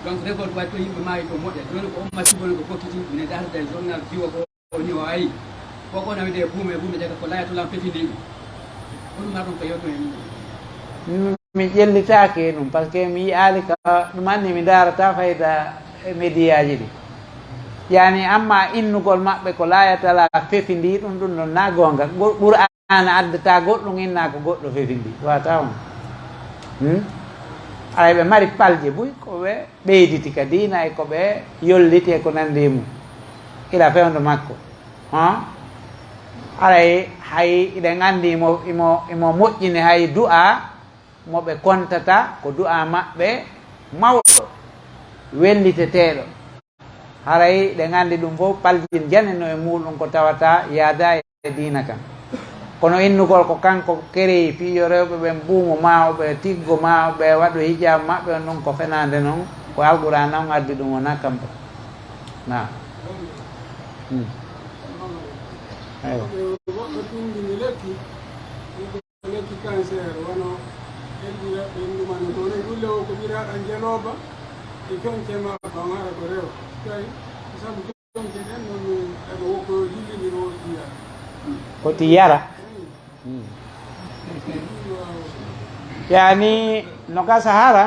donc récolte waɗi to yimɓe maayi to moƴƴa joni ko ummati goni ko fokkiti mine darde journal jiwa ko ni o ayi koko na wide buuma e buuma jaga ko layatulam fefindi ɗum ɗum ma ɗum ko yewto hen mi ƴellitaki ɗum par ce que mi yiyali ka ɗum anni mi darata fayda média ji ɗi yani amma innugol maɓɓe ko layatala fefindi ɗum ɗum ɗon na gonga ɓur'ana addata goɗɗum inna ko goɗɗo fefindi wata on aray ɓe mari palje buy koɓe ɓeyditi ka diina e koɓe yolliti e ko nandi mum ila fewndo makko aray hay iɗen andi imo moƴƴini hay du'a moɓe kontata ko du'a maɓɓe mawɗo welliteteɗo haray ɗen andi ɗum fof paljin janeno e muɗum ko tawata yaada e diina kan kono innugol ko kanko kereyi piijo rewɓe ɓen buumo ma oɓe tiggo ma oɓe waɗo hijab maɓɓe on ɗum ko fenade noon ko alqouran on addi ɗum wona kampa na eywa woɓɓe ɗumdini lekki cancer wono ɓenɗiraɓe ndumano toon e ɗulle o ko ɓiraɗan jeloba e coñcema ban hara ko rewa tawi sabu coñce ɗen noon eɓe wokko jillidiro jiya koti yara yani no gasa hara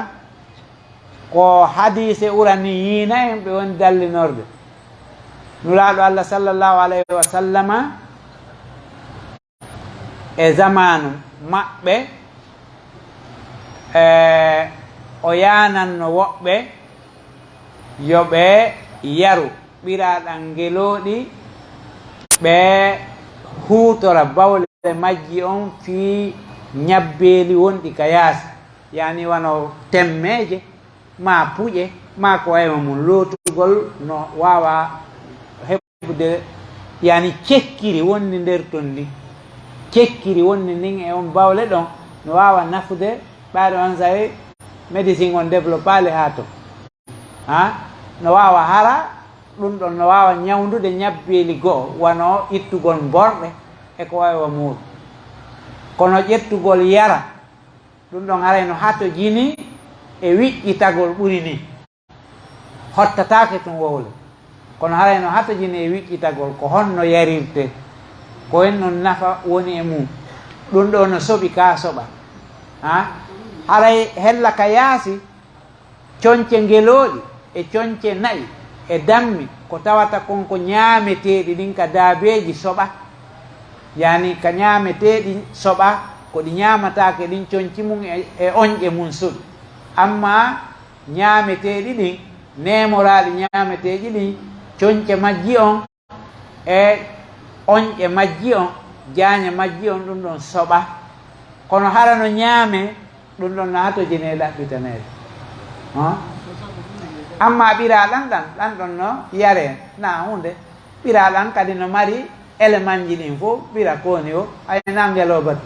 ko hadise ɓurani yiina en ɓe woni dallinorde nulaɗo Allah sallllahu alayhi wa sallama e zamanu maɓɓe o yananno woɓɓe yoɓe yaru ɓiraɗan ngeloɗi ɓe hutora bawle majji on fi ñabbeeli wonɗi ka yaasa yani wano temmeje ma puƴe ma ko wayma mum lootugol no wawa heɓude yani cekkiri wonni nder ton ndi cekkiri wonni ndin e on bawle ɗon no wawa nafude ɓaade on sawi médecine on développale ha to ha no wawa hara ɗum ɗon no wawa ñawdude ñabbeli go'o wano ittugol borɗe e ko wawi wa muɗum kono ƴettugol yara ɗum ɗon haray no hato jini e wiƴƴitagol ɓuri ni hottatake tun wowle kono haray no hato jini e wiƴƴitagol ko honno yarirte ko en non nafa woni e mum ɗum ɗo no soɓi ka soɓa ha haray hella ka yaasi coñce ngelooɗi e coñce nayi e dammi ko tawata konko ñaameteeɗi ɗin ka daabeeji soɓa yani ka ñaameteeɗi soɓa ko ɗi ñaamatake ɗin coñci mum e oñƴe mum soɗi amma ñaameteeɗi ɗin nemoraaɗi ñaameteeɗi ɗin coñce majji on e oñƴe majji on jaañe majji on ɗum ɗon soɓa kono hara no ñaame ɗum ɗon no hatojine ɗaɓɓitaneede amma ɓiraɗan ɗan ɗon no yare na hunde ɓiraɗan kadi no mari élément ji ɗin fof ɓira koni o ayna ngelobat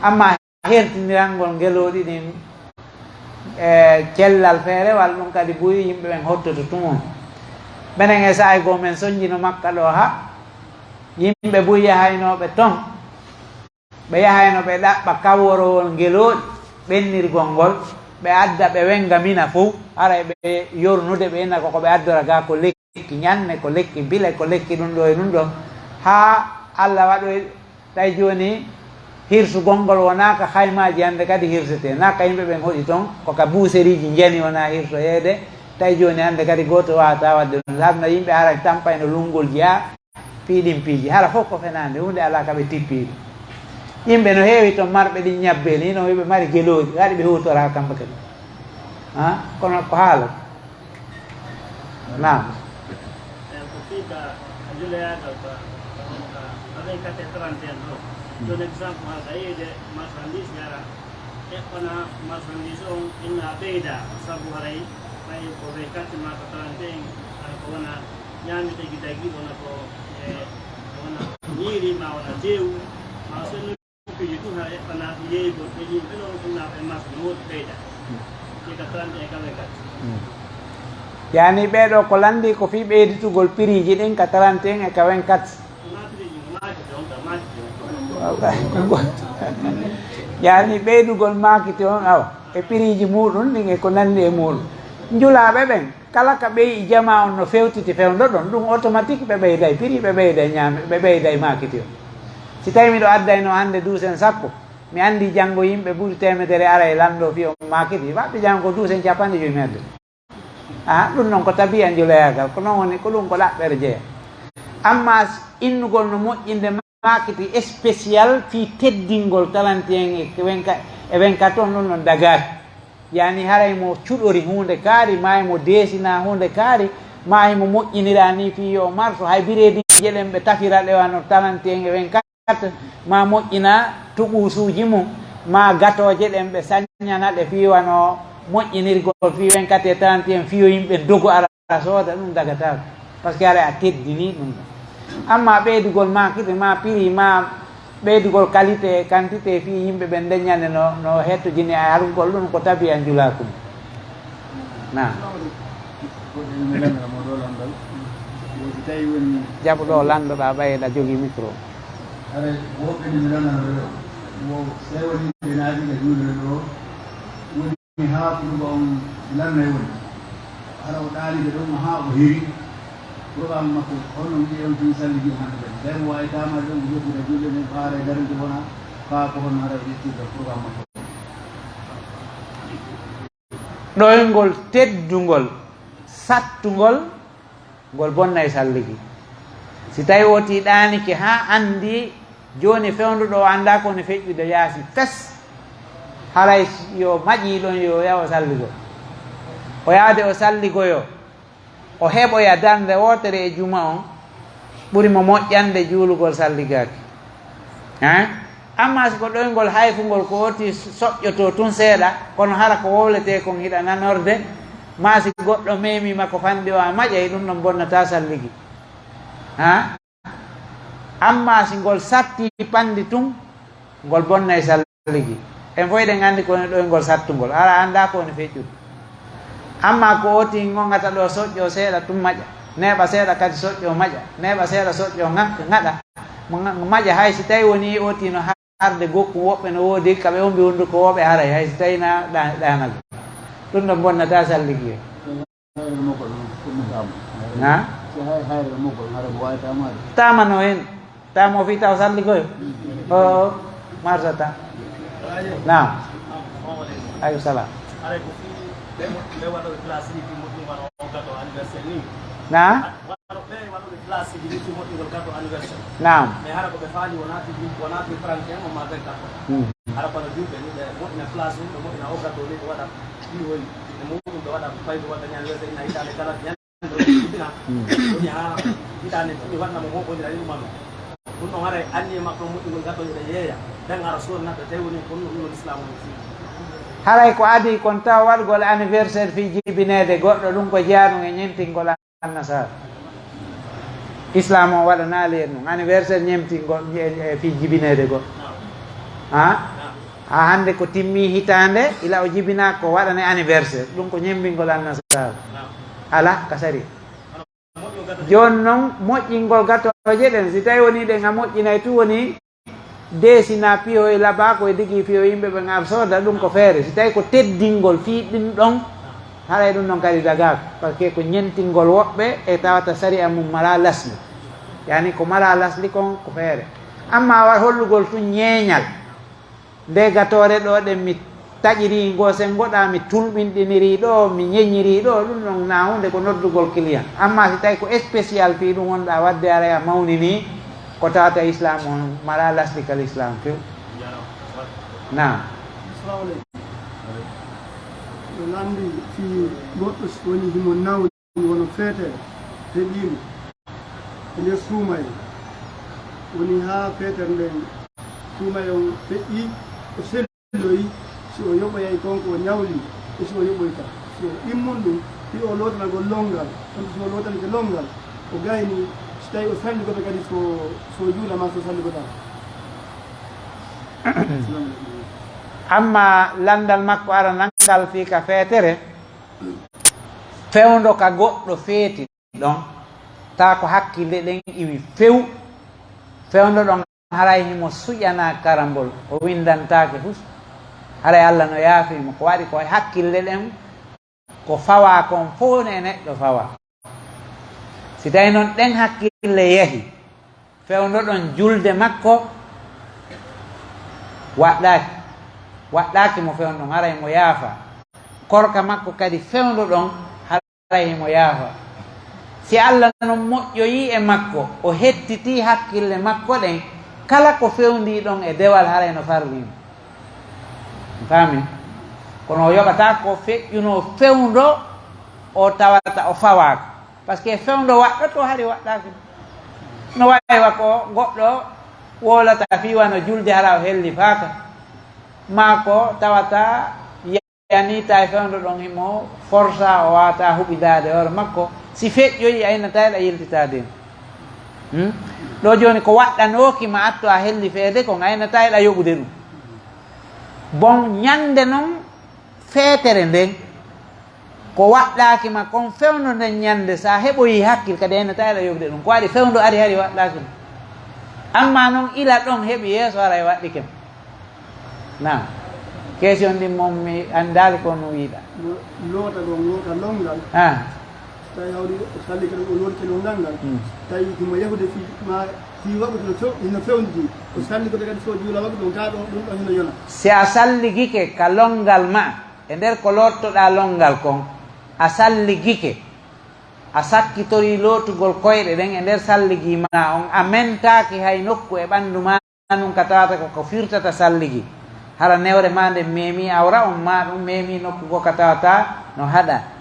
amma hertinirangol ngeloɗi ɗin e cellal feere walla ɗum kadi boyi yimɓe ɓen hottoto tumon menen e sahay goo men soñjino makka ɗo ha yimɓe boyi yahaynoɓe ton ɓe yahayno ɓe ɗaɓɓa kawworowol ngeloɗi ɓennirgol ngol ɓe adda ɓe wenga mina fof aray ɓe yornude ɓe inna koko ɓe addora ga ko lekki ñanne ko lekki bile ko lekki ɗum ɗo e ɗum ɗon ha Allah waɗoy tawi joni hirsugol ngol wonaka haymaji hande kadi hirsete naka yimɓe ɓen hoɗi toon koka buuseriji jeni wona hirsoyede tawi joni hande kadi goto wawata wadde ɗum harno yimɓe hara tampayno lungol jeeya piiɗin piiji hara fof ko fenande hunde ala kaɓe tippiɗo yimɓe no heewi toon marɓe ɗin ñabbeli no ɓe mari geloji waɗi ɓe hutora kamɓe kadi kono ko haala nam don exemple ha gayede marchandise yara eɓɓana marchandise on inna ɓeyda sabu haray ɓay ko ɓe carte maka 31 ko wona ñamite gidagui wona ko wona ñiiri ma wona jeewu ma sonno piji tu ha eɓɓana yeeyi go ɓe yimɓe ɗon innaɓe marché modi ɓeyda ega 31 kaɓe carte yani ɓeɗo ko landi ko fi ɓeyditugol prix ji ɗin ka 31 e ka 24 yani ɓeydugol makite on awa e prix ji muɗum ɗin e ko nandi e muɗum julaɓe ɓen kala ka ɓeyi jama on no fewtiti fewdo ɗon ɗum automatique ɓe ɓeyday prix ɓe ɓeyday ñaame ɓe ɓeyday makite on si tawi miɗo addayno hande duusen sappo mi andi janggo yimɓe ɓuuri temedere ara e lanɗo fi o makiti waɓɓe janggo ko duusen capanɗe joyi medde ɗum noon ko tabiya juloyagal ko noon woni ko ɗum ko ɗaɓɓere jeeya amma innugol no moƴƴinde makiti spécial fi teddingol 31 e 24 on ɗum noon dagaki yani haray mo cuɗori hunde kaari ma mo desina hunde kaari ma mo moƴƴinira ni fi yo marso hay bireedi jeɗen ɓe tafira ɗe wano 31 e 24 ma moƴƴina tuɓusuji mum ma gatoje ɗen ɓe sañana ɗe fi wano moƴƴinirgol fi 24 e 31 fiyo yimɓe dogo ara sooda ɗum dagatako par ce que haray a teddini ɗum ɗon amma ɓeydugol makite ma prix ma ɓeydugol qualité quantité fi yimɓe ɓen deññande no hettojini a harugol ɗum ko tabi an julakum na jaɓu ɗo lanɗoɗa ɓayɗa jogui micro are woɓɓe ni mi lanano mo sewaniɓe naadiɓe juulere ɗo woni ha pour on lanna e woni ara o ɗaalide ɗum ha o heeri programme makko hono ƴewti salliji hande ɓen nden wawi tamade ɗum ko yettude julde men faara e darde wona faa ko hono hara ƴettirde programme makko ɗoyngol teddugol sattugol ngol bonna e salligi si tawi woti ɗanike ha andi joni fewnuɗo anda kone feƴƴude yaasi fes haray yo maƴiɗon yo yawa salligol o yaade o salligoyo o heɓoya dande wotere e juma on ɓuri mo moƴƴande juulugol salligaki amma siko ɗoyngol hayfugol ko woti soƴƴoto tun seeɗa kono hara ko wowlete kon hiɗa nanorde maasi goɗɗo memima ko fande o a maƴay ɗum ɗon bonnata salligi ha amma si ngol satti pandi tun ngol bonnay salligi en fof eɗen anndi kone ɗo e ngol sattugol ara annda ko woni feƴƴude amma ko oti gongata ɗo soƴƴo seeɗa tum maƴa neeɓa seeɗa kadi soƴƴo maƴa neeɓa seeɗa soƴƴo gaɗa maƴa hay si tawi woni otino harde gokku woɓɓe no woodi kaɓe ombi hunduko woɓe haray hay si tawi na ɗanago ɗum ɗon bonnata salligi na tamano hen tamo fi taw salligoyo o marsata naam alaykum salam na naam haray ko adi kon taw waɗgol anniversaire fi jibinede goɗɗo ɗum ko jeyanum e ñemtingol annasara islam o waɗanali en ɗum anniversaire ñemtingol fi jibinede goɗɗo ha hande ko timmi hitande ila o jibina ko waɗane anniversaire ɗum ko ñembingol annasara ala ka sari joni noon moƴƴingol gatoje ɗen si tawi woni ɗen a moƴƴinay tu woni desina piyo e laba koye digui piyo yimɓe ɓe gar sooda ɗum ko feere si tawi ko teddingol fiiɗin ɗon haray ɗum ɗon kadi dagako par ce que ko ñentingol woɓɓe e tawata sari a mum mala lasli yani ko mala lasli kon ko feere amma wa hollugol tu ñeeñal nde gatore ɗo ɗen mi taƴiri gosen goɗa mi tulɓinɗiniri ɗo mi ñeñiri ɗo ɗum ɗon na hunde ko noddugol client amma si tawi ko spécial fi ɗum wonɗa wadde ara a mawnini ko tawata islam on mala lasli kal islam few na no lamdi fi goɗɗo woni himo nawni wono feetere heɓimo e nder suumay woni ha feetere nden suumay on feƴƴi o selloyi si o yoɓoyay konko o ñawli e si o yoɓoyta si o ɗimmon ɗum fi o lotanagol longal onto si o lotanike longal o gayni so tawi o salligoɓe kadi so juulama so salligota amma landal makko ara nangal fi ka feetere fewndo ka goɗɗo feeti ɗon ta ko hakkille ɗen iwi few fewndo ɗon haray himo suƴana karambol o windantake hus haray Allah no yaafimo ko waɗi koye hakkille ɗen ko fawa kon fof ne neɗɗo fawa si tawi noon ɗen hakkille yeehi fewndo ɗon julde makko waɗɗaki mo fewndo ɗon haray mo yaafa korka makko kadi fewndo ɗon haray mo yaafa si Allah noon moƴƴoyi e makko o hettiti hakkille makko ɗen kala ko fewndi ɗon e dewal haray no farlimo fami kono o yoɓata ko feƴƴuno fewndo o tawata o fawaka par ce que fewndo waɗɗoto hari waɗɗaki no wayiwa ko goɗɗo wolata fiwano julde hara o helli faaka ma ko tawata yanita e fewndo ɗon himo forsa o wawata huɓidade hoore makko si feƴƴoyi aynata ɗa yiltitade ɗo joni ko waɗɗanokima atto a helli feede ko aynata eɗa yoɓude ɗum bon ñande noon feetere nden ko waɗɗakima kon fewndo nden ñande sa heɓoyi hakkil kadi aynata eɗa yoɓude ɗum ko waɗi fewndo ari hari waɗɗakima amma noon ila ɗon heeɓi yeeso ara e waɗɗikem na question ɗin moom mi andali ko no wiiɗa loota longal tawi hawri o salli kadi o lorke longal ngal tawi himo yahude fi waɓɓude no fewnditi o salli kode kadi so juula waɓɓu ɗon ka ɗo ɗum ɗo hino yona si a salligike ka longal ma e nder ko lottoɗa longal kon a salligike a sakkitori lootugol koyɗe ɗen e nder salligi ma on a mentaki hay nokku e ɓanndu ma ɗum ka tawata koko firtata salligi hara newre ma nde memi awra on ma ɗum memi nokku go ka tawata no haɗa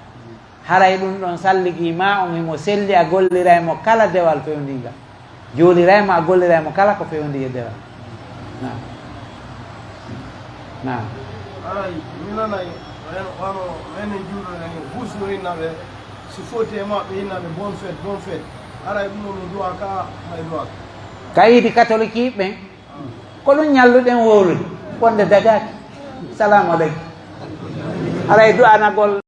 haray ɗum ɗon salligi ma on himo selli a golliraymo kala dewal fewndigal jooliraymo a golliraymo kala ko fewndi e dewal nam aray mi nanay wano enen juuɗo nani huusno innaɓe si foti e maɓɓe innaɓe bon fête ara e ɗum ɗo no duwa ka hay duwa kayidi catholique ɓen ko ɗum ñalluɗen wowlude wonde dagaki salamu aleykum aray du'anagol